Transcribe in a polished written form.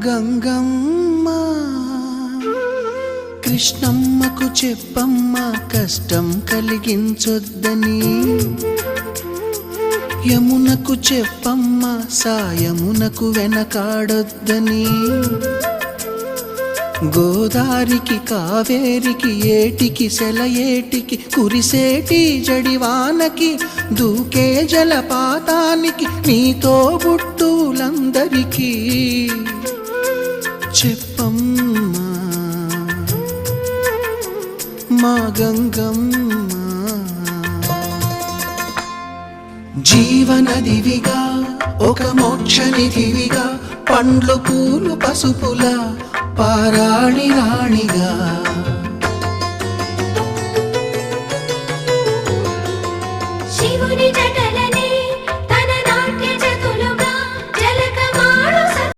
గంగమ్మ కృష్ణమ్మకు చెప్పమ్మ కష్టం కలిగించొద్దని, యమునకు చెప్పమ్మ సాయమునకు వెనకాడొద్దని, గోదారికి కావేరికి ఏటికి సెలయేటికి కురిసేటి జడివానకి దూకే జలపాతానికి నీతో బుట్టులందరికీ చెప్పమ్మా మా గంగమ్మ. జీవనదివిగా ఒక మోక్షనిధివిగా పండ్లు పూలు పసుపుల పారాణి రాణిగా